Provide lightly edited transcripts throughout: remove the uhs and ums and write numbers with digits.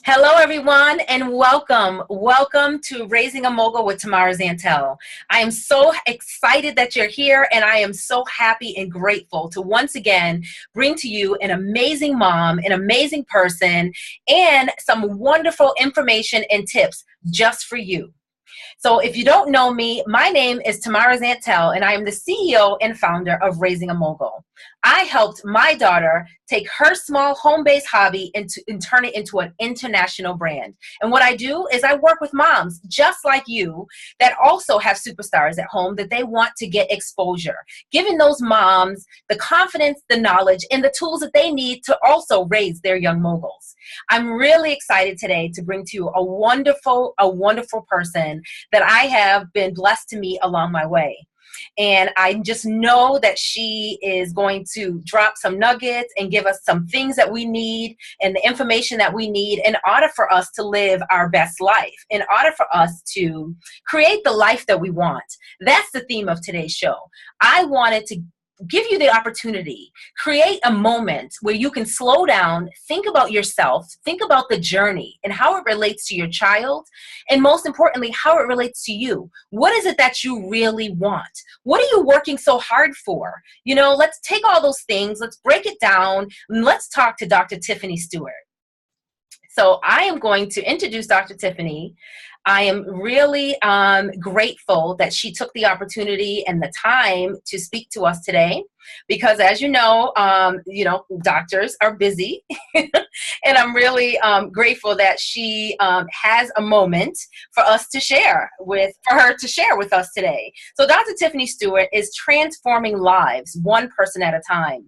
Hello, everyone, and welcome. Welcome to Raising a Mogul with Tamara Zantel. I am so excited that you're here, and I am so happy and grateful to once again bring to you an amazing mom, an amazing person, and some wonderful information and tips just for you. So if you don't know me, my name is Tamara Zantel, and I am the CEO and founder of Raising a Mogul. I helped my daughter take her small home-based hobby and turn it into an international brand. And what I do is I work with moms just like you that also have superstars at home that they want to get exposure, giving those moms the confidence, the knowledge, and the tools that they need to also raise their young moguls. I'm really excited today to bring to you a wonderful person that I have been blessed to meet along my way. And I just know that she is going to drop some nuggets and give us some things that we need and the information that we need in order for us to live our best life, in order for us to create the life that we want. That's the theme of today's show. I wanted to give you the opportunity, create a moment where you can slow down, think about yourself, think about the journey and how it relates to your child, and most importantly, how it relates to you. What is it that you really want? What are you working so hard for? You know, let's take all those things, let's break it down, and let's talk to Dr. Tiffany Stewart. So I am going to introduce Dr. Tiffany. I am really grateful that she took the opportunity and the time to speak to us today, because as you know, doctors are busy, and I'm really grateful that she has a moment for her to share with us today. So Dr. Tiffany Stewart is transforming lives one person at a time.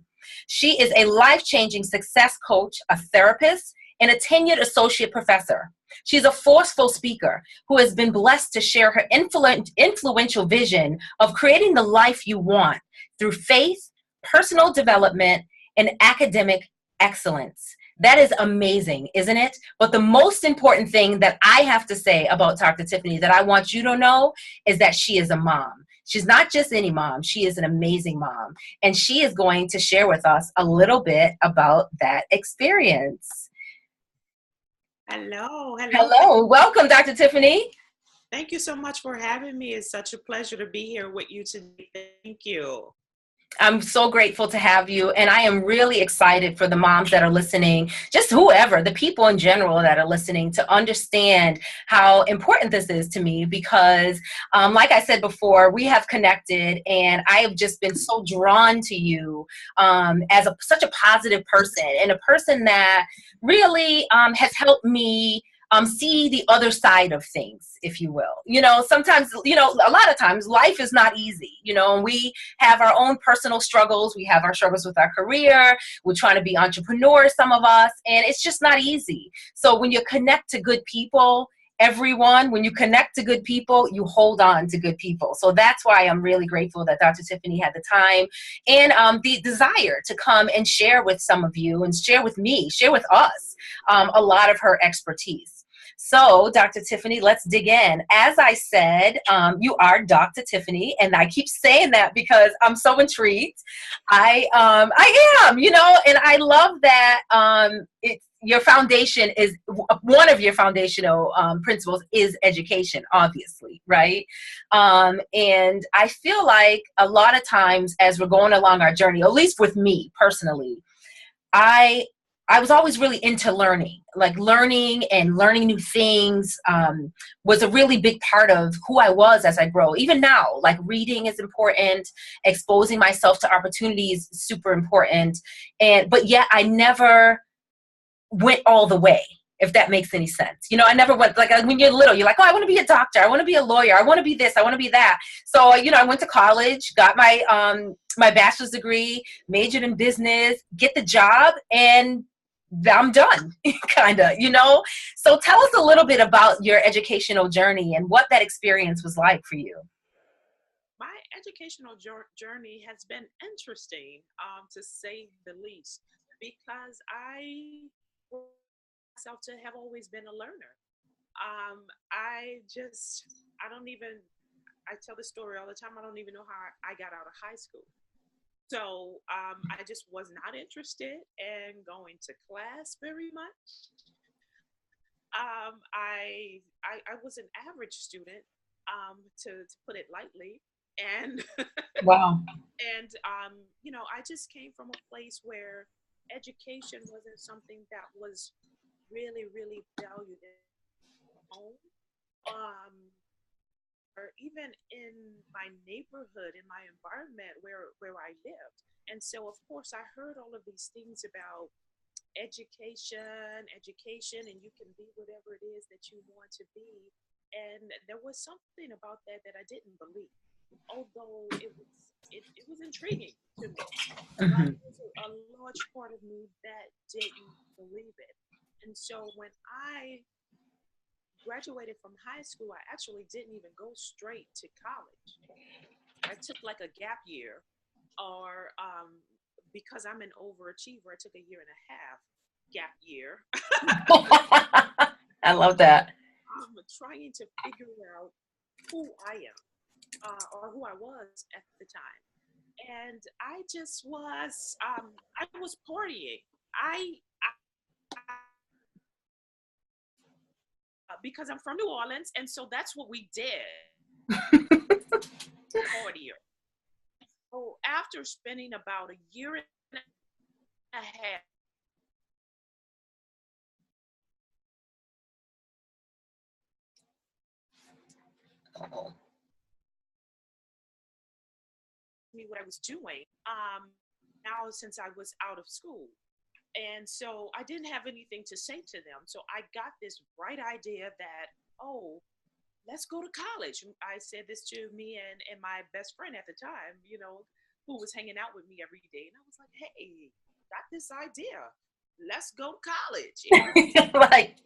She is a life-changing success coach, a therapist, and a tenured associate professor. She's a forceful speaker who has been blessed to share her influential vision of creating the life you want through faith, personal development, and academic excellence. That is amazing, isn't it? But the most important thing that I have to say about Dr. Tiffany that I want you to know is that she is a mom. She's not just any mom. She is an amazing mom. And she is going to share with us a little bit about that experience. Hello. Hello. Welcome, Dr. Tiffany. Thank you so much for having me. It's such a pleasure to be here with you today. Thank you. I'm so grateful to have you, and I am really excited for the moms that are listening, just whoever, the people in general that are listening, to understand how important this is to me because, like I said before, we have connected, and I have just been so drawn to you as such a positive person and a person that really has helped me see the other side of things, if you will. You know, sometimes, a lot of times life is not easy, and we have our own personal struggles. We have our struggles with our career. We're trying to be entrepreneurs, some of us, and it's just not easy. So when you connect to good people, when you connect to good people, you hold on to good people. So that's why I'm really grateful that Dr. Tiffany had the time and the desire to come and share with some of you and share with me, share with us a lot of her expertise. So, Dr. Tiffany, let's dig in. As I said, you are Dr. Tiffany, and I keep saying that because I'm so intrigued. I am, and I love that your foundation is one of your foundational principles is education, obviously, right? And I feel like a lot of times as we're going along our journey, at least with me personally, I was always really into learning, like learning new things was a really big part of who I was as I grow. Even now, like reading is important, exposing myself to opportunities is super important. But yet I never went all the way, if that makes any sense. I never went, like when you're little, you're like, oh, I want to be a doctor. I want to be a lawyer. I want to be this. I want to be that. So, I went to college, got my bachelor's degree, majored in business, get the job, and I'm done, kind of, So tell us a little bit about your educational journey and what that experience was like for you. My educational journey has been interesting, to say the least, because I myself to have always been a learner. I tell the story all the time. I don't even know how I got out of high school. So I just was not interested in going to class very much. I was an average student, to put it lightly, and Wow. I just came from a place where education wasn't something that was really, really valued at home. Um, or even in my neighborhood, in my environment where I lived. And so, of course, I heard all of these things about education, and you can be whatever it is that you want to be. And there was something about that that I didn't believe, although it was intriguing to me. But Hmm. there was a large part of me that didn't believe it. And so when I graduated from high school, I actually didn't even go straight to college. I took like a gap year, or because I'm an overachiever, I took a year and a half gap year. I love that. Trying to figure out who I am, or who I was at the time. And I just was, I was partying. Because I'm from New Orleans, and so that's what we did. Partier. So after spending about a year and a half, me what I was doing, now since I was out of school. And so I didn't have anything to say to them. So I got this bright idea that, oh, let's go to college. I said this to me and my best friend at the time, who was hanging out with me every day. And I was like, hey, got this idea. Let's go to college. Like,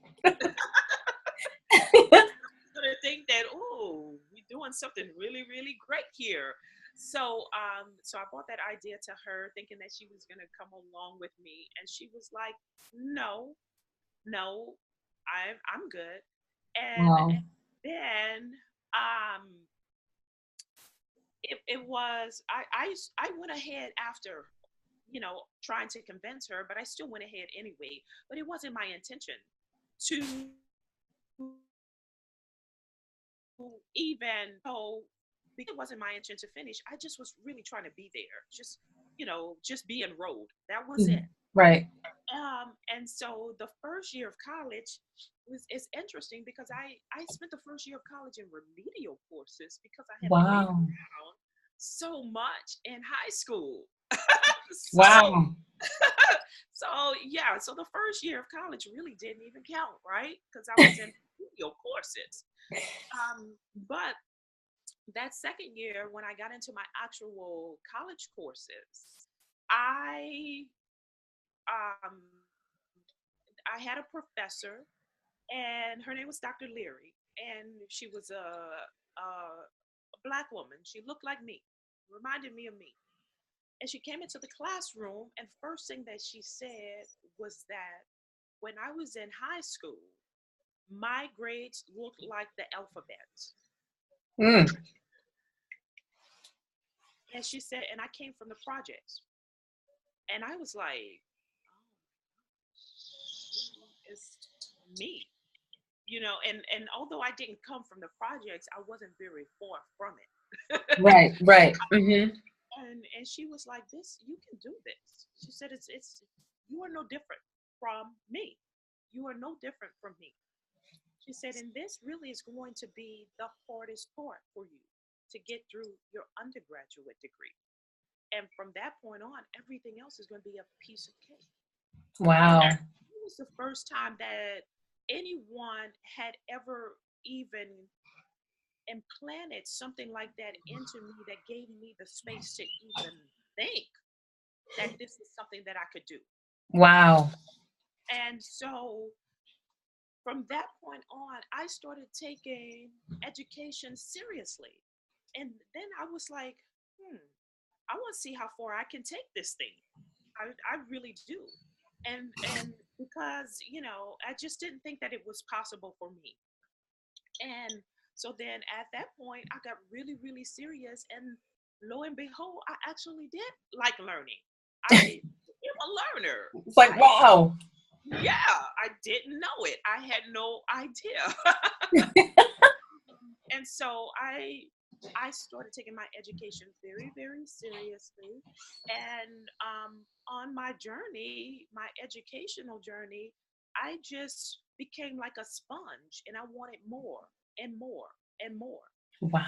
Gonna think that, oh, we're doing something really, really great here. So I brought that idea to her, thinking that she was gonna come along with me, and she was like, "No, no, I'm good." And wow. then um, it was I went ahead after, trying to convince her, but I still went ahead anyway. But it wasn't my intention to even so because it wasn't my intention to finish. I just was really trying to be there, just be enrolled. That was it. Mhm. Right. And so the first year of college was it's interesting because I spent the first year of college in remedial courses because I had played Wow. around so much in high school. so Wow. so yeah, so the first year of college really didn't even count, right? Because I was in remedial courses. But that second year, when I got into my actual college courses, I um, I had a professor, and her name was Dr. Leary, and she was a black woman. She looked like me, reminded me of me. And she came into the classroom, and first thing that she said was that when I was in high school, my grades looked like the alphabet. Mm. And she said, and I came from the projects. And I was like, oh, it's me. And although I didn't come from the projects, I wasn't very far from it. Right. Right. Hmm. And she was like, this, you can do this. She said, it's you are no different from me. You are no different from me. She said, and this really is going to be the hardest part for you to get through your undergraduate degree. And from that point on, everything else is going to be a piece of cake. And Wow. it was the first time that anyone had ever even implanted something like that into me that gave me the space to even think that this is something that I could do. Wow. And so from that point on, I started taking education seriously. And then I was like, I want to see how far I can take this thing. I really do. And because, I just didn't think that it was possible for me. And so then at that point, I got really, really serious. And lo and behold, I actually did like learning. I am a learner. It's like, I wow. Yeah, I didn't know it. I had no idea. And so I started taking my education very, very seriously. And on my journey, my educational journey, I just became like a sponge, and I wanted more and more and more. Wow.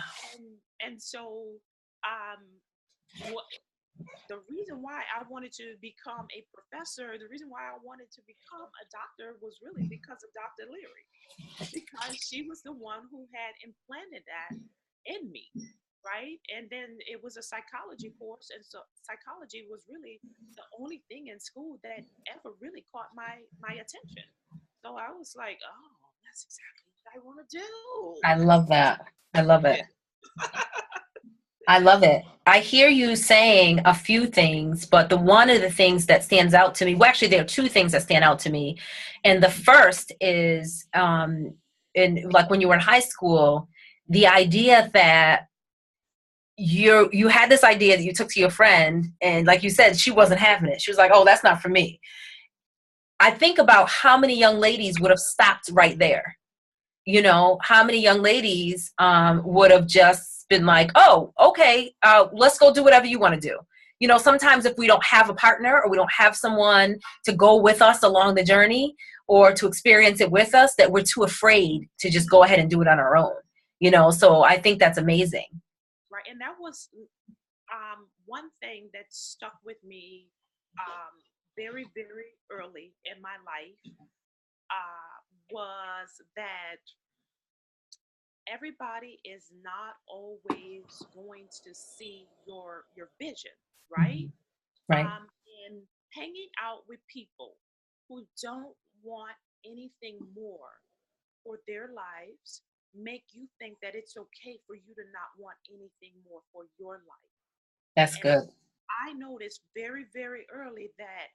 And so um, what the reason why I wanted to become a professor, the reason why I wanted to become a doctor was really because of Dr. Leary, because she was the one who had implanted that in me, right? And then it was a psychology course, and so psychology was really the only thing in school that ever really caught my attention. So I was like, oh, that's exactly what I want to do. I love that. I love it. Yeah. I love it. I hear you saying a few things, but the one of the things that stands out to me, well, actually, there are two things that stand out to me. And the first is, in like when you were in high school, the idea that you had this idea that you took to your friend, and like you said, she wasn't having it. She was like, "Oh, that's not for me." I think about how many young ladies would have stopped right there. You know, how many young ladies would have just been like, oh, okay, let's go do whatever you want to do. You know, sometimes if we don't have a partner or we don't have someone to go with us along the journey or to experience it with us, that we're too afraid to just go ahead and do it on our own. You know, so I think that's amazing. Right. And that was one thing that stuck with me um, very, very early in my life was that everybody is not always going to see your vision, right? Mhm. Right. And hanging out with people who don't want anything more for their lives make you think that it's okay for you to not want anything more for your life. That's And good. I noticed very, very early that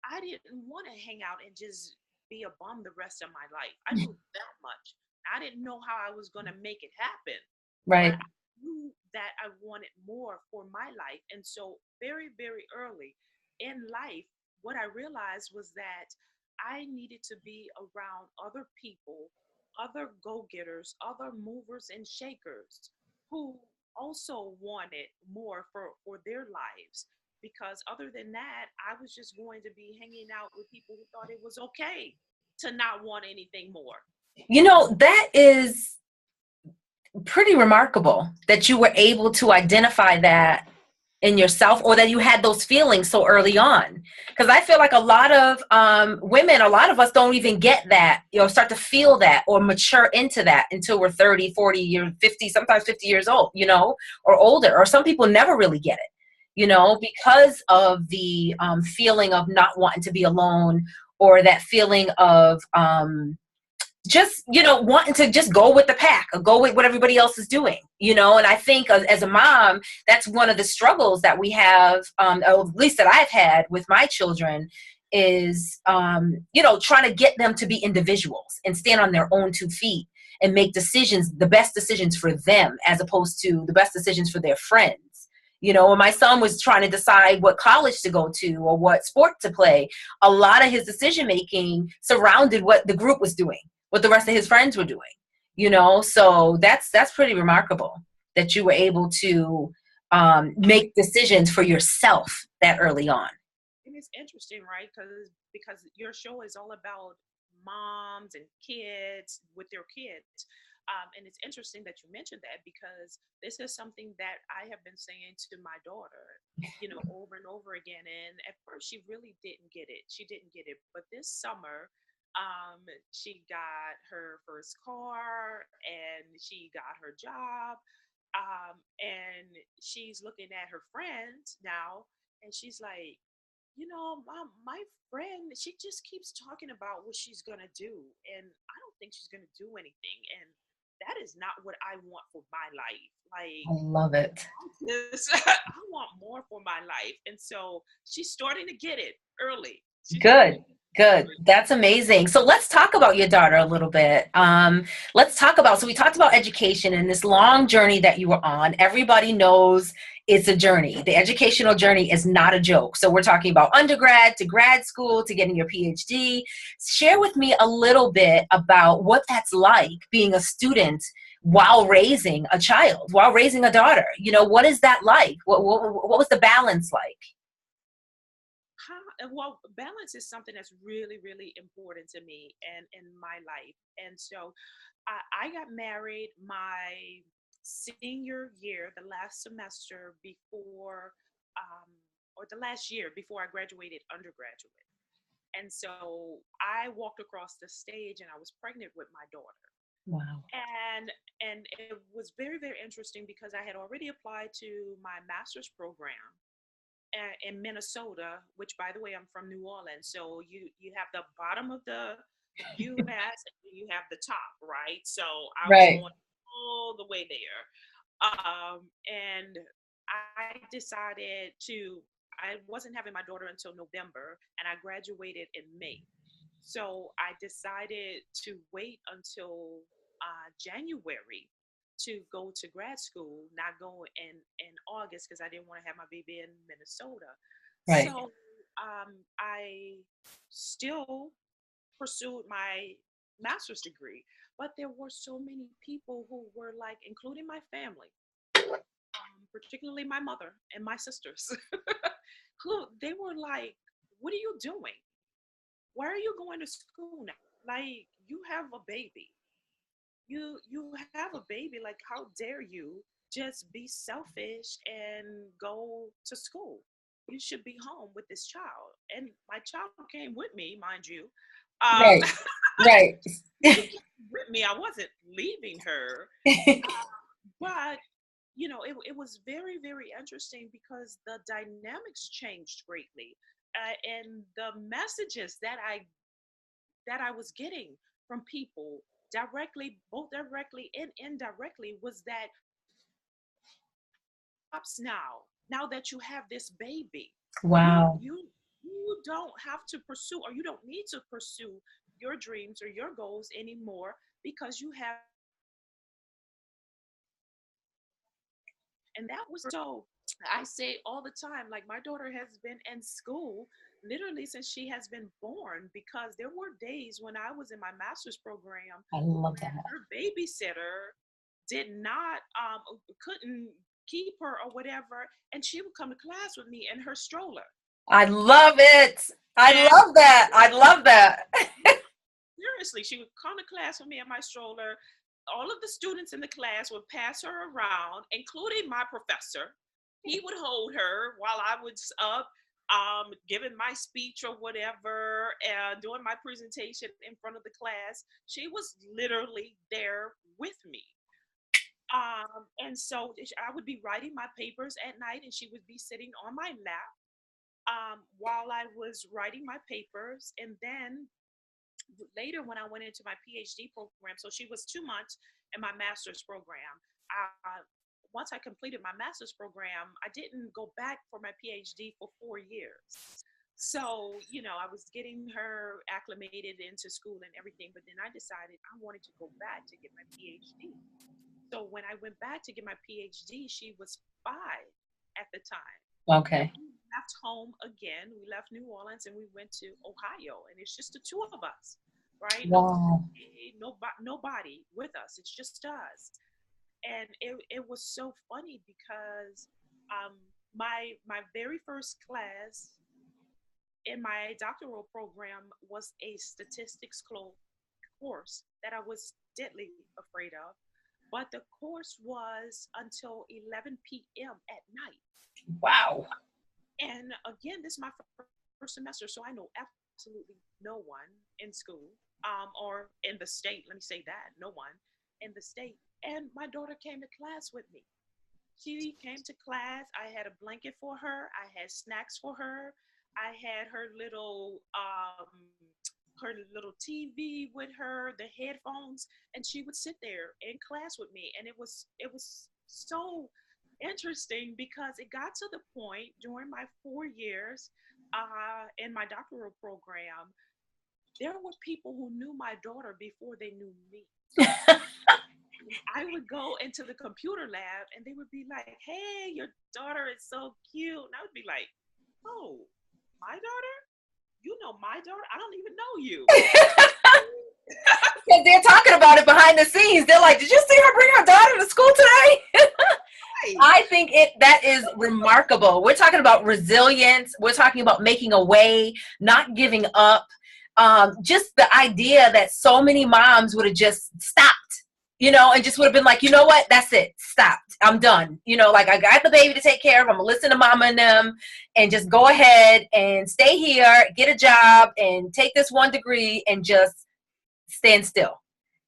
I didn't want to hang out and just be a bum the rest of my life. I knew that much. I didn't know how I was going to make it happen, but Right. I knew that I wanted more for my life. And so, very, very early in life, what I realized was that I needed to be around other people, other go getters, other movers and shakers who also wanted more for their lives, because other than that I was just going to be hanging out with people who thought it was okay to not want anything more. You know, that is pretty remarkable that you were able to identify that in yourself, or that you had those feelings so early on. Because I feel like a lot of women, a lot of us don't even get that, you know, start to feel that or mature into that until we're 30, 40 years, 50, sometimes 50 years old, you know, or older. Or some people never really get it, you know, because of the feeling of not wanting to be alone, or that feeling of just, you know, wanting to just go with the pack or go with what everybody else is doing, you know. And I think as a mom, that's one of the struggles that we have, or at least that I've had with my children, is you know, trying to get them to be individuals and stand on their own 2 feet and make decisions, the best decisions for them, as opposed to the best decisions for their friends. You know, when my son was trying to decide what college to go to or what sport to play, a lot of his decision making surrounded what the group was doing, what the rest of his friends were doing, you know. So that's pretty remarkable that you were able to make decisions for yourself that early on. And it's interesting, right? Because your show is all about moms and kids with their kids. And it's interesting that you mentioned that, because this is something that I have been saying to my daughter, you know, over and over again. And at first, she really didn't get it. She didn't get it. But this summer, she got her first car and she got her job. And she's looking at her friends now, and she's like, you know, my friend, she just keeps talking about what she's gonna do, and I don't think she's gonna do anything. And that is not what I want for my life. I Like, love it. this, I want more for my life. And so she's starting to get it early. She's starting to Good. Good. That's amazing. So let's talk about your daughter a little bit. Let's talk about, so we talked about education and this long journey that you were on. Everybody knows it's a journey. The educational journey is not a joke. So we're talking about undergrad to grad school to getting your PhD. Share with me a little bit about what that's like being a student while raising a child, while raising a daughter. You know, what is that like? What was the balance like? Well, balance is something that's really, really important to me and in my life. And so I got married my senior year, the last semester before, um, or the last year before I graduated undergraduate. And so I walked across the stage and I was pregnant with my daughter. Wow. And it was very, very interesting because I had already applied to my master's program in Minnesota, which by the way, I'm from New Orleans. So you have the bottom of the US and you have the top, right? So I was Right. going all the way there. And I decided to, I wasn't having my daughter until November and I graduated in May. So I decided to wait until January to go to grad school, not go in August because I didn't want to have my baby in Minnesota. Right. So I still pursued my master's degree, but there were so many people who were like, including my family, particularly my mother and my sisters, who they were like, "What are you doing? Why are you going to school now? Like you have a baby. You have a baby. Like how dare you just be selfish and go to school? You should be home with this child." And my child came with me, mind you. Um, Right. Right. she came with me. I wasn't leaving her, but it was very, very interesting because the dynamics changed greatly, and the messages that I was getting from people directly, both directly and indirectly, was that stops now that you have this baby, you Wow. you you don't have to pursue, or you don't need to pursue your dreams or your goals anymore because you have. And that was so, I say all the time, like my daughter has been in school literally since she has been born, because there were days when I was in my master's program I love when that. her babysitter did not couldn't keep her or whatever, and she would come to class with me in her stroller. I love it. I And love that. I love that. seriously, she would come to class with me in my stroller. All of the students in the class would pass her around, including my professor. He would hold her while I was up, giving my speech or whatever, and doing my presentation in front of the class. She was literally there with me. And so I would be writing my papers at night, and she would be sitting on my lap while I was writing my papers. And then later, when I went into my PhD program, so she was 2 months in my master's program. Once I completed my master's program, I didn't go back for my PhD for 4 years. So, I was getting her acclimated into school and everything, but then I decided I wanted to go back to get my PhD. So when I went back to get my PhD, she was 5 at the time. And Okay. we left home again. We left New Orleans and we went to Ohio. And it's just the two of us, right? No Wow. family, nobody with us. It's just us. And it was so funny because um, my very first class in my doctoral program was a statistics course that I was deadly afraid of. But the course was until 11 p.m. at night. Wow. And again, this is my first semester, so I know absolutely no one in school, or in the state. Let me say that, no one in the state. And my daughter came to class with me. She came to class. I had a blanket for her. I had snacks for her. I had her little TV with her, the headphones, and she would sit there in class with me. And it was so interesting because it got to the point during my 4 years in my doctoral program. there were people who knew my daughter before they knew me. I would go into the computer lab and they would be like, hey, your daughter is so cute. And I would be like, oh, my daughter? You know my daughter? I don't even know you. Because they're talking about it behind the scenes. They're like, did you see her bring her daughter to school today? I think that is remarkable. We're talking about resilience. We're talking about making a way, not giving up. Just the idea that so many moms would have just stopped, and just would have been like, you know what? That's it. Stopped. I'm done. Like I got the baby to take care of. I'm going to listen to mama and them and just go ahead and stay here, get a job and take this 1 degree and just stand still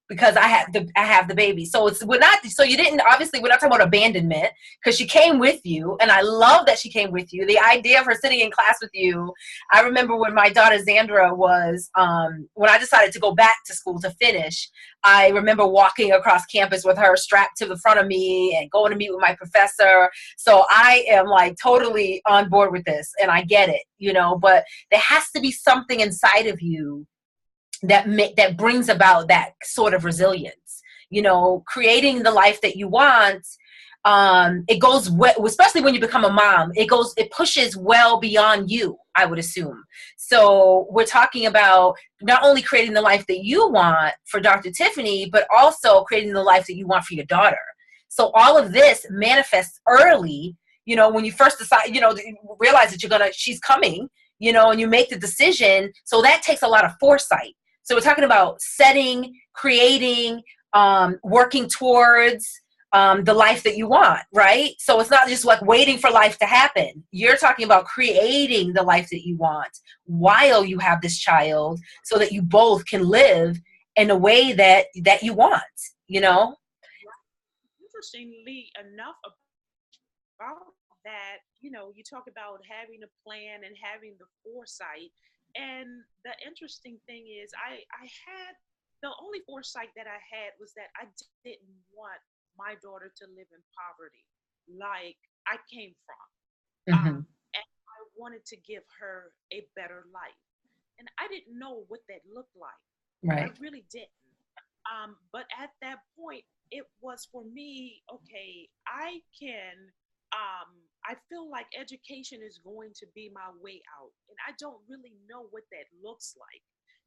because I have the baby. So we're not talking about abandonment because she came with you. And I love that she came with you. The idea of her sitting in class with you. I remember when my daughter Xandra was, when I decided to go back to school to finish, I remember walking across campus with her strapped to the front of me and going to meet with my professor. So I am like totally on board with this and I get it, but there has to be something inside of you that brings about that sort of resilience, creating the life that you want. It goes especially when you become a mom, it pushes well beyond you, I would assume. So we're talking about not only creating the life that you want for Dr. Tiffany, but also creating the life that you want for your daughter. So all of this manifests early, when you first decide, realize that she's coming, and you make the decision. So that takes a lot of foresight. So we're talking about setting, creating, working towards the life that you want, right? So it's not just like waiting for life to happen. You're talking about creating the life that you want while you have this child so that you both can live in a way that you want, Interestingly enough about that, you talk about having a plan and having the foresight. And the interesting thing is the only foresight that I had was that I didn't want my daughter to live in poverty like I came from. Mm-hmm. And I wanted to give her a better life. And I didn't know what that looked like. Right. I really didn't. But at that point, it was for me, okay, I feel like education is going to be my way out. And I don't really know what that looks like.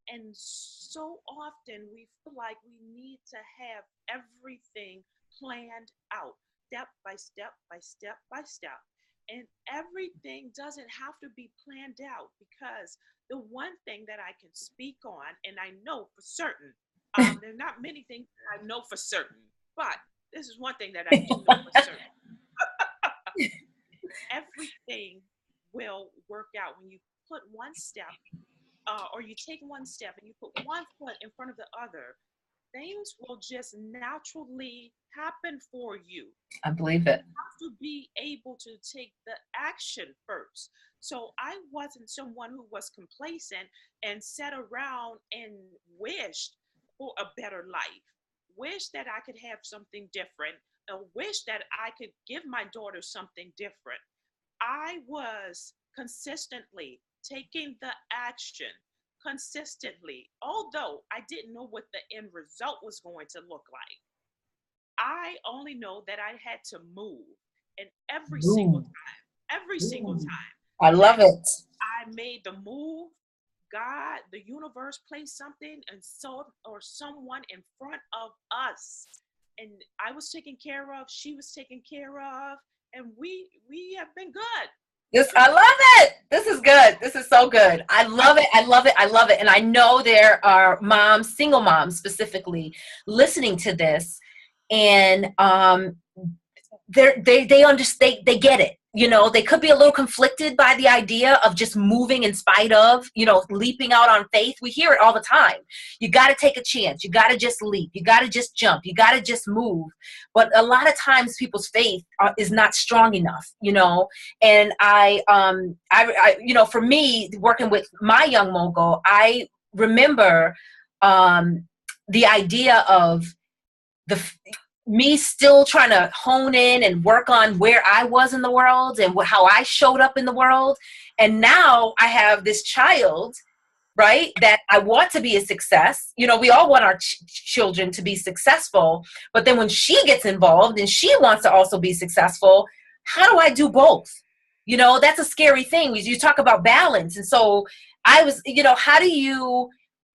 And so often we feel like we need to have everything planned out, step by step by step by step. And everything doesn't have to be planned out, because the one thing that I can speak on, and I know for certain, there are not many things that I know for certain, but this is one thing that I do know for certain. Everything will work out when you put one step, or you take one step and you put one foot in front of the other. Things will just naturally happen for you. I believe it. You have to be able to take the action first. So I wasn't someone who was complacent and sat around and wished for a better life, wished that I could have something different, wish that I could give my daughter something different. I was consistently taking the action consistently, although I didn't know what the end result was going to look like. I only know that I had to move, and every single time I love it. I made the move, God, the universe placed something and someone in front of us, and I was taken care of, she was taken care of, and we have been good. I love it. This is good. This is so good. I love it. I love it. I love it. And I know there are moms, single moms specifically, listening to this, and they understand. They get it. They could be a little conflicted by the idea of just moving in spite of, leaping out on faith. We hear it all the time. You got to take a chance. You got to just leap. You got to just jump. You got to just move. But a lot of times people's faith is not strong enough, and I, for me, working with my young mogul, I remember the idea of me still trying to hone in and work on where I was in the world and how I showed up in the world. And now I have this child right? That I want to be a success. You know, we all want our children to be successful, but then when she gets involved and she wants to also be successful, how do I do both? You know, that's a scary thing. You talk about balance. And so I was, you know, how do you,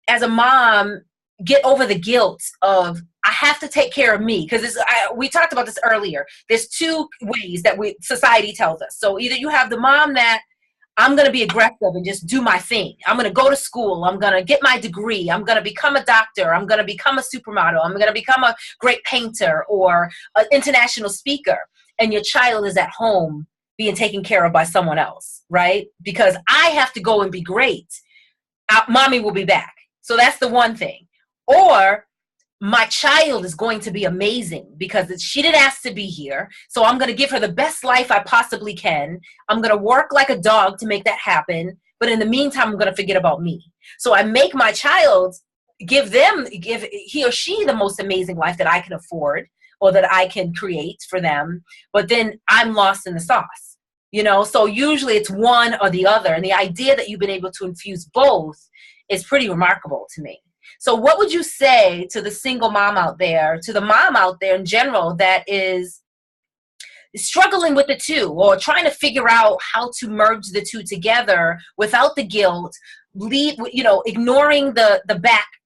as a mom, get over the guilt of I have to take care of me? Because we talked about this earlier. There's two ways that society tells us. So either you have the mom that I'm going to be aggressive and just do my thing. I'm going to go to school. I'm going to get my degree. I'm going to become a doctor. I'm going to become a supermodel. I'm going to become a great painter or an international speaker. And your child is at home being taken care of by someone else, right? Because I have to go and be great. Mommy will be back. So that's the one thing. Or my child is going to be amazing because she didn't ask to be here. So I'm going to give her the best life I possibly can. I'm going to work like a dog to make that happen. But in the meantime, I'm going to forget about me. So I make my child give he or she the most amazing life that I can afford or that I can create for them. But then I'm lost in the sauce, you know? So usually it's one or the other. And the idea that you've been able to infuse both is pretty remarkable to me. So what would you say to the single mom out there, to the mom out there in general that is struggling with the two or trying to figure out how to merge the two together without the guilt, ignoring the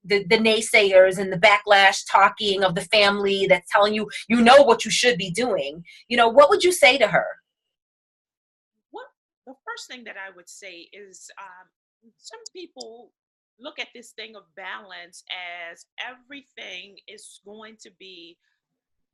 naysayers and the backlash talking of the family that's telling you, you know what you should be doing? You know, what would you say to her? The first thing that I would say is some people look at this thing of balance as everything is going to be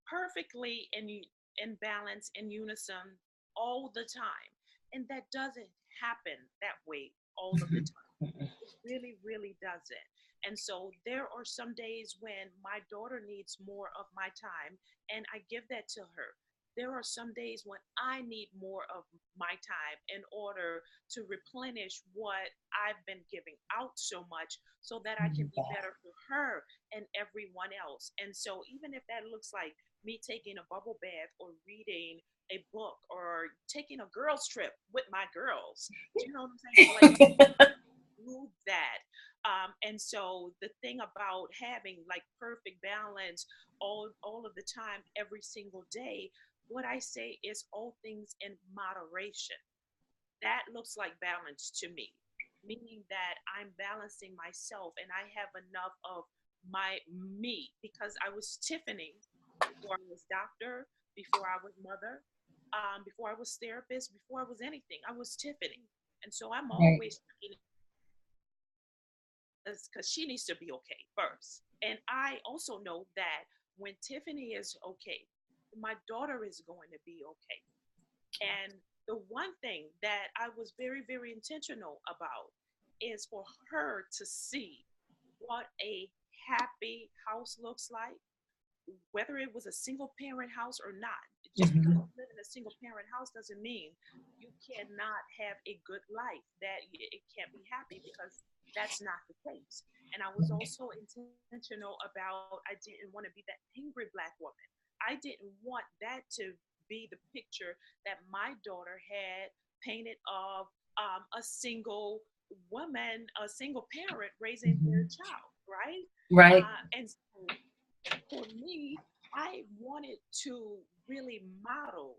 perfectly in balance, in unison all the time. And that doesn't happen that way all of the time. It really, really doesn't. And so there are some days when my daughter needs more of my time and I give that to her. There are some days when I need more of my time in order to replenish what I've been giving out so much so that I can be better for her and everyone else. And so even if that looks like me taking a bubble bath or reading a book or taking a girls trip with my girls, do you know what I'm saying? Like, do that. And so the thing about having like perfect balance all of the time, every single day, what I say is all things in moderation. That looks like balance to me, meaning that I'm balancing myself and I have enough of me because I was Tiffany before I was doctor, before I was mother, before I was therapist, before I was anything. I was Tiffany. And so I'm always because she needs to be okay first. And I also know that when Tiffany is okay, my daughter is going to be okay. And the one thing that I was very, very intentional about is for her to see what a happy house looks like, whether it was a single parent house or not. Just because you live in a single parent house doesn't mean you cannot have a good life, that it can't be happy, because that's not the case. And I was also intentional about, I didn't want to be that angry Black woman. I didn't want that to be the picture that my daughter had painted of a single woman, a single parent raising their child, right? Right. And so for me, I wanted to really model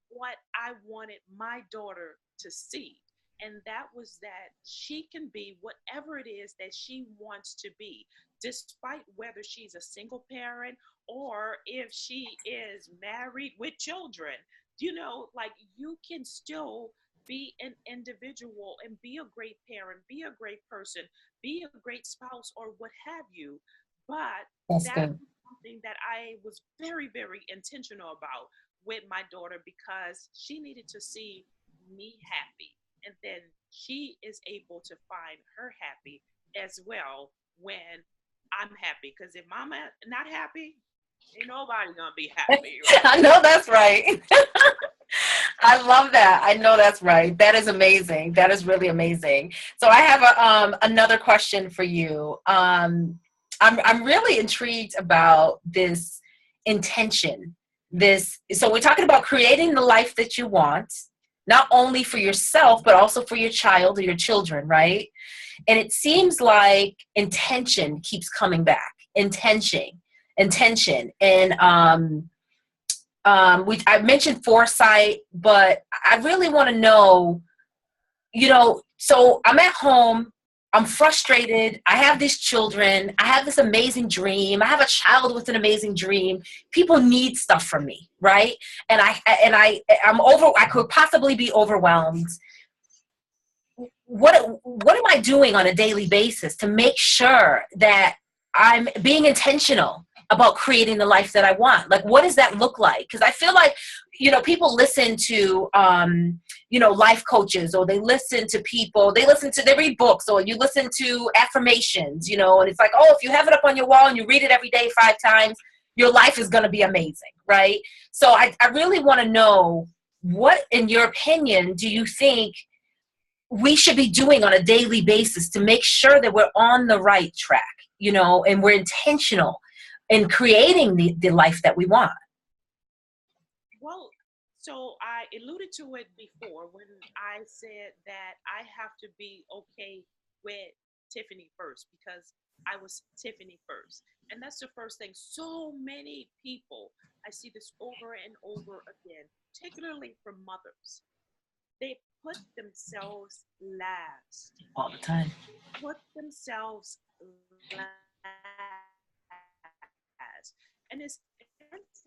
what I wanted my daughter to see. And that was that she can be whatever it is that she wants to be, despite whether she's a single parent or if she is married with children. You know, like, you can still be an individual and be a great parent, be a great person, be a great spouse, or what have you. But That's that good. was something that I was very, very intentional about with my daughter, because she needed to see me happy. And then she is able to find her happy as well when I'm happy. Because if mama not happy, ain't nobody gonna be happy, right? I know that's right. I love that. I know that's right. That is amazing. That is really amazing. So I have another question for you. I'm really intrigued about this intention. So we're talking about creating the life that you want. not only for yourself, but also for your child or your children, right? And it seems like intention keeps coming back. Intention. And I mentioned foresight, but I really want to know, so I'm at home, I'm frustrated, I have these children, I have this amazing dream, I have a child with an amazing dream. People need stuff from me, right? And I could possibly be overwhelmed. What am I doing on a daily basis to make sure that I'm being intentional about creating the life that I want? Like, what does that look like? Because I feel like, people listen to, life coaches, or they read books, or you listen to affirmations, and it's like, oh, if you have it up on your wall and you read it every day 5 times, your life is going to be amazing, right? So I really want to know, what, in your opinion, do you think we should be doing on a daily basis to make sure that we're on the right track, and we're intentional in creating the life that we want? Well, so I alluded to it before when I said that I have to be okay with Tiffany first, because I was Tiffany first. And that's the first thing. So many people, I see this over and over again, particularly from mothers. They put themselves last, All the time. put themselves last. And it's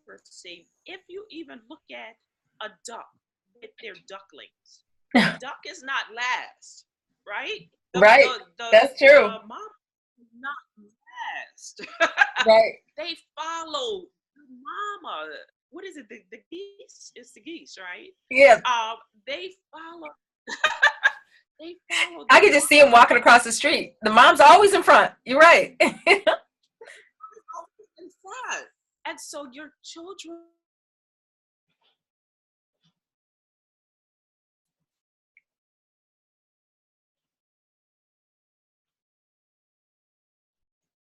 interesting. If you even look at a duck with their ducklings, the duck is not last, right? Right. That's true. The mom is not last. Right. They follow the mama. What is it? The geese? It's the geese, right? Yeah. They follow. They follow I the could just see him walking across the street. The mom's always in front. You're right. in front. And so your children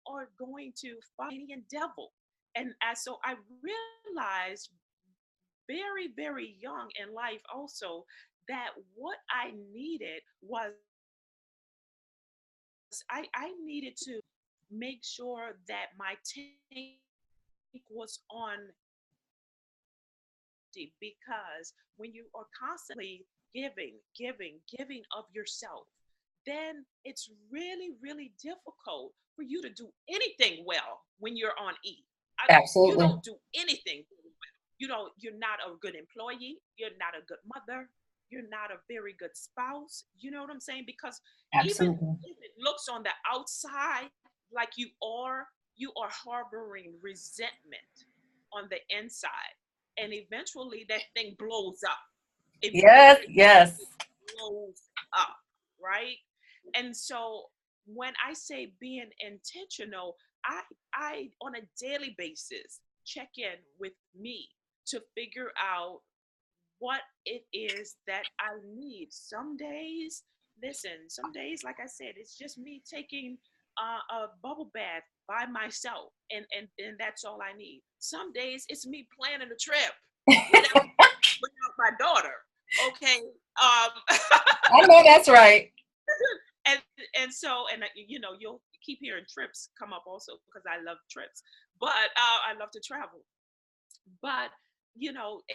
are going to find any devil. And so I realized very, very young in life also that what I needed was I needed to make sure that my tank was on empty, because when you are constantly giving of yourself, then it's really, really difficult for you to do anything well when you're on E. You Absolutely. don't do anything well. You're not a good employee. You're not a good mother. You're not a very good spouse. You know what I'm saying? Because even Absolutely. if it looks on the outside like you are harboring resentment on the inside, and eventually that thing blows up. Yes. Eventually Yes. it blows up, right? And so when I say being intentional, I on a daily basis check in with me to figure out what it is that I need. Some days, listen, some days, like I said, it's just me taking a bubble bath by myself, and that's all I need. Some days, it's me planning a trip without without my daughter. Okay. I know that's right. and and you'll keep hearing trips come up also because I love trips, but I love to travel. But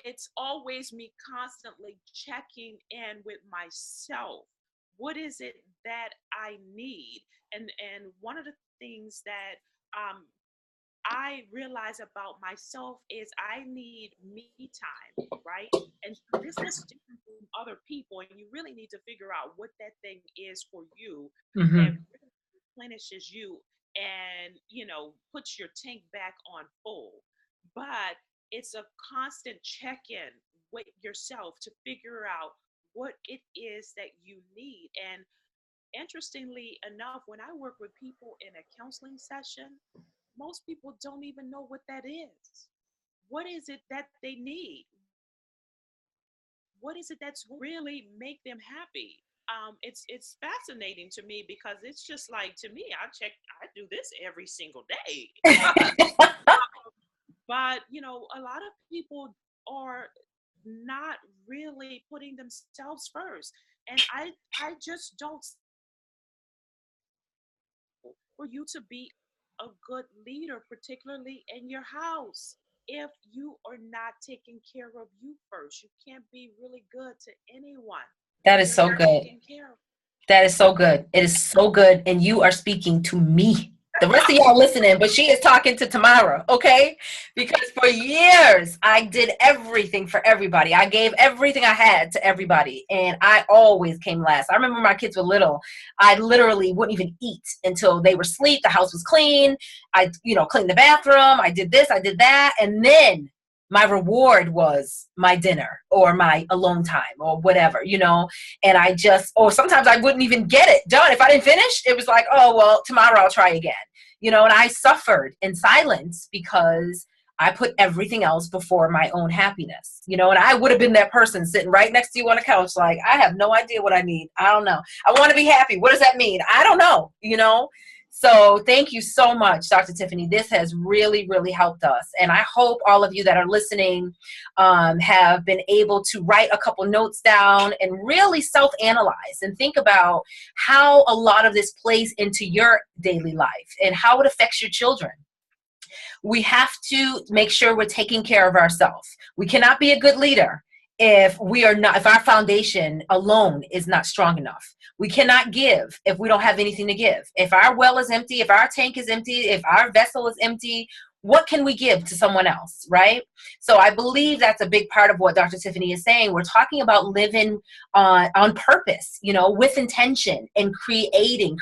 it's always me constantly checking in with myself. What is it that I need? And one of the things that um, I realize about myself is I need me time, right? And this is different from other people, and you really need to figure out what that thing is for you that Mm-hmm. really replenishes you and puts your tank back on full. But it's a constant check-in with yourself to figure out what it is that you need. And interestingly enough, when I work with people in a counseling session, most people don't even know what that is. What is it that they need? What is it that's really make them happy? It's fascinating to me because it's just like, to me, I do this every single day. But a lot of people are not really putting themselves first. And I just don't for you to be a good leader, particularly in your house. If you are not taking care of you first, you can't be really good to anyone That if is you're so not good. taking care of. That is so good. It is so good. And you are speaking to me. The rest of y'all listening, but she is talking to Tamara, okay? Because for years, I did everything for everybody. I gave everything I had to everybody, and I always came last. I remember my kids were little. I literally wouldn't even eat until they were asleep. The house was clean. I, cleaned the bathroom. I did this, I did that. And then my reward was my dinner or my alone time or whatever, and or sometimes I wouldn't even get it done. If I didn't finish, it was like, oh, well, tomorrow I'll try again, and I suffered in silence because I put everything else before my own happiness, and I would have been that person sitting right next to you on the couch. Like, I have no idea what I need. I don't know. I want to be happy. What does that mean? I don't know. So thank you so much, Dr. Tiffany. This has really, really helped us. And I hope all of you that are listening have been able to write a couple notes down and really self-analyze and think about how a lot of this plays into your daily life and how it affects your children. We have to make sure we're taking care of ourselves. We cannot be a good leader if our foundation alone is not strong enough. We cannot give if we don't have anything to give. If our well is empty, if our tank is empty, if our vessel is empty, what can we give to someone else, right? So I believe that's a big part of what Dr. Tiffany is saying. We're talking about living on purpose, with intention and creating.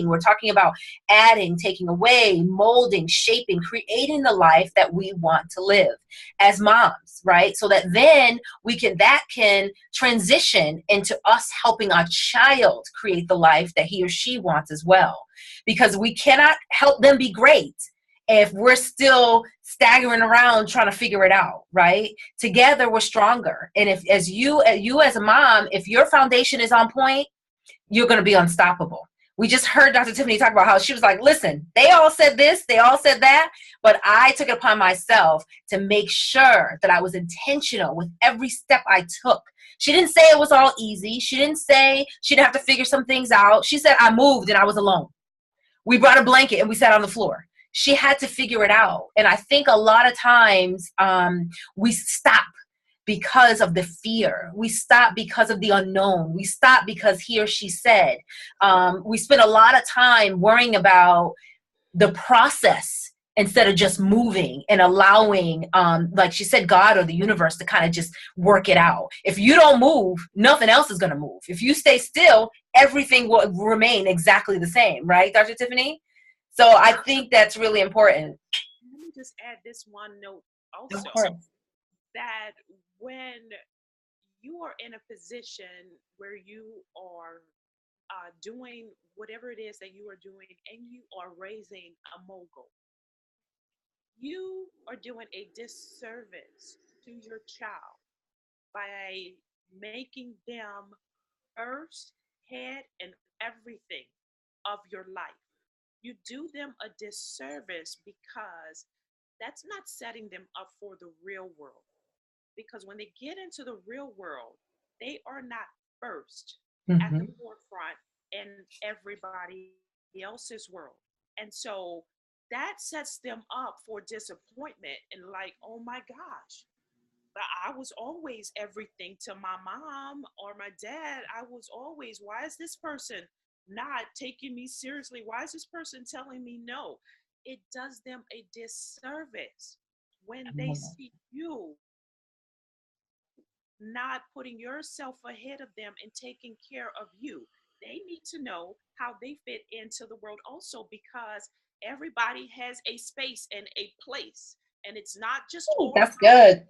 We're talking about adding, taking away, molding, shaping, creating the life that we want to live as moms, right? So that then that can transition into us helping our child create the life that he or she wants as well. Because we cannot help them be great if we're still staggering around trying to figure it out, right? Together we're stronger. And if as you as a mom, if your foundation is on point, you're going to be unstoppable. We just heard Dr. Tiffany talk about how she was like, listen, they all said this, they all said that, but I took it upon myself to make sure that I was intentional with every step I took. She didn't say it was all easy. She didn't say she didn't have to figure some things out. She said, I moved and I was alone. We brought a blanket and we sat on the floor. She had to figure it out. And I think a lot of times we stop because of the fear. We stop because of the unknown. We stop because he or she said. We spend a lot of time worrying about the process instead of just moving and allowing, like she said, God or the universe to kind of just work it out. If you don't move, nothing else is going to move. If you stay still, everything will remain exactly the same, right, Dr. Tiffany? So I think that's really important. Let me just add this one note Of also, course. that when you are in a position where you are doing whatever it is that you are doing and you are raising a mogul, you are doing a disservice to your child by making them first, head, and everything of your life. You do them a disservice because that's not setting them up for the real world. Because when they get into the real world, they are not first at the Mm-hmm. forefront in everybody else's world. And so that sets them up for disappointment and like, oh my gosh, but I was always everything to my mom or my dad. I was always, why is this person not taking me seriously? Why is this person telling me no? It does them a disservice when they see you not putting yourself ahead of them and taking care of you. They need to know how they fit into the world also, because everybody has a space and a place. And it's not just Ooh, all that's good.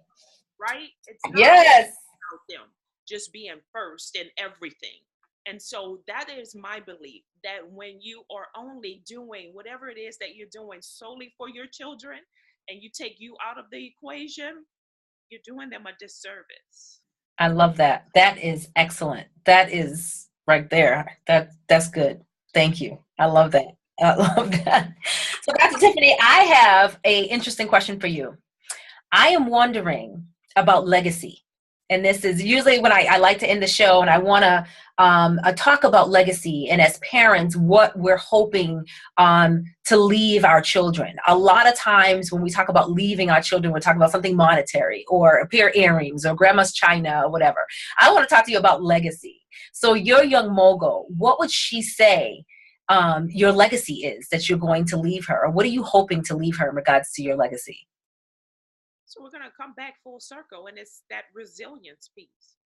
right. It's not all Yes. about them just being first in everything. And so that is my belief, that when you are only doing whatever it is that you're doing solely for your children and you take you out of the equation, you're doing them a disservice. I love that. That is excellent. That is right there. That's good. Thank you. I love that. I love that. So, Dr. Tiffany, I have a interesting question for you. I am wondering about legacy. And this is usually when I like to end the show, and I want to talk about legacy, and as parents, what we're hoping to leave our children. A lot of times when we talk about leaving our children, we're talking about something monetary or a pair of earrings or grandma's china or whatever. I want to talk to you about legacy. So your young mogul, what would she say your legacy is that you're going to leave her? Or what are you hoping to leave her in regards to your legacy? So we're going to come back full circle, and it's that resilience piece.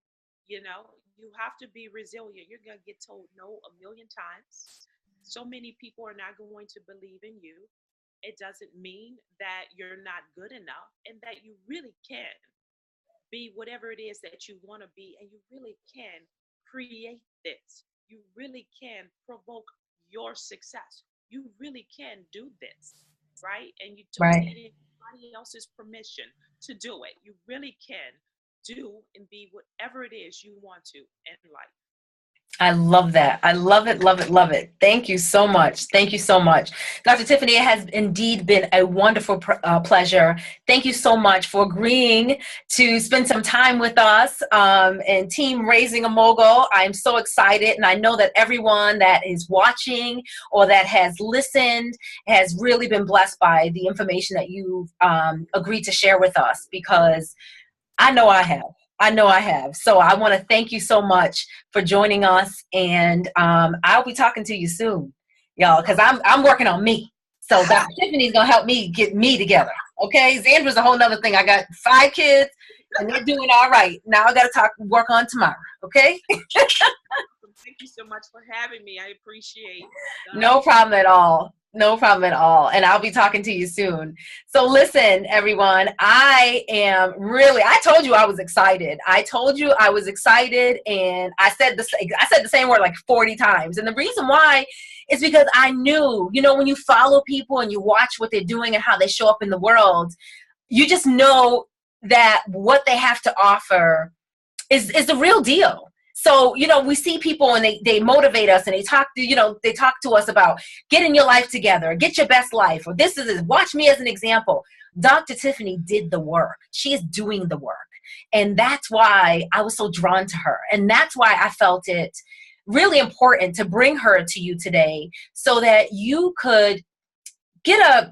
You know, you have to be resilient. You're going to get told no a million times. So many people are not going to believe in you. It doesn't mean that you're not good enough and that you really can be whatever it is that you want to be, and you really can create this. You really can provoke your success. You really can do this, right? And you don't Right. need anybody else's permission to do it. You really can do and be whatever it is you want to in life. I love that. I love it, love it, love it. Thank you so much. Thank you so much. Dr. Tiffany, it has indeed been a wonderful pleasure. Thank you so much for agreeing to spend some time with us and Team Raising a Mogul. I'm so excited, and I know that everyone that is watching or that has listened has really been blessed by the information that you've agreed to share with us, because I know I have. I know I have. So I want to thank you so much for joining us, and I'll be talking to you soon, y'all, because I'm working on me. So Dr. Tiffany's gonna help me get me together. Okay, Xandra's a whole nother thing. I got 5 kids, and they're doing all right. Now I got to work on tomorrow. Okay. Thank you so much for having me. I appreciate it. No problem at all. No problem at all. And I'll be talking to you soon. So listen, everyone, I told you I was excited. I told you I was excited. And I said the same word like 40 times. And the reason why is because I knew, when you follow people and you watch what they're doing and how they show up in the world, you just know that what they have to offer is the real deal. So, we see people and they motivate us, and they talk to us about getting your life together, get your best life, or watch me as an example. Dr. Tiffany did the work. She is doing the work. And that's why I was so drawn to her. And that's why I felt it really important to bring her to you today, so that you could get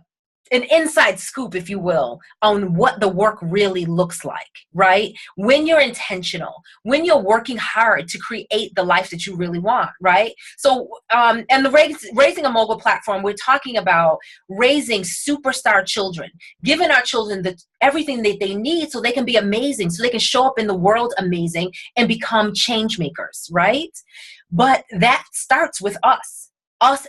an inside scoop, if you will, on what the work really looks like, right? When you're intentional, when you're working hard to create the life that you really want, right? So, and the Raising a Mogul platform, we're talking about raising superstar children, giving our children everything that they need so they can be amazing, so they can show up in the world amazing and become change makers, right? But that starts with us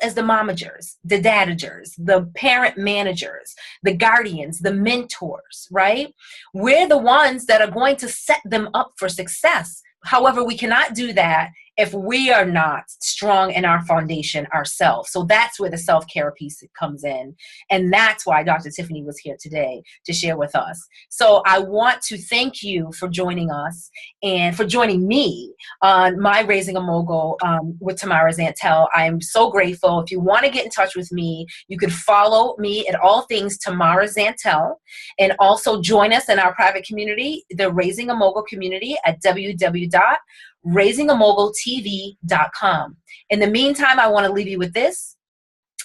as the momagers, the dadagers, the parent managers, the guardians, the mentors, right? We're the ones that are going to set them up for success. However, we cannot do that if we are not strong in our foundation ourselves. So that's where the self-care piece comes in. And that's why Dr. Tiffany was here today to share with us. So I want to thank you for joining us and for joining me on my Raising a Mogul with Tamara Zantel. I'm so grateful. If you want to get in touch with me, you can follow me at all things Tamara Zantel, and also join us in our private community, the Raising a Mogul community, at www.raisingamogultv.com. In the meantime, I want to leave you with this.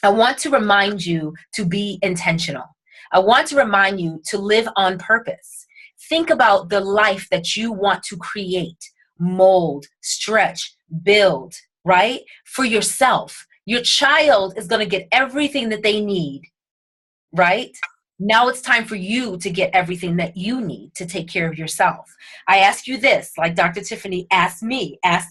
I want to remind you to be intentional. I want to remind you to live on purpose. Think about the life that you want to create, mold, stretch, build, right? For yourself. Your child is going to get everything that they need, right? Now it's time for you to get everything that you need to take care of yourself. I ask you this, like Dr. Tiffany asked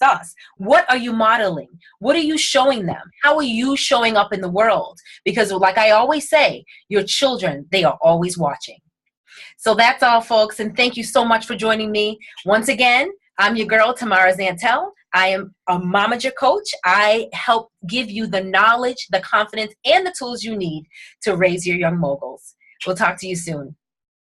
us, what are you modeling? What are you showing them? How are you showing up in the world? Because like I always say, your children, they are always watching. So that's all, folks. And thank you so much for joining me. Once again, I'm your girl, Tamara Zantel. I am a Momager coach. I help give you the knowledge, the confidence, and the tools you need to raise your young moguls. We'll talk to you soon.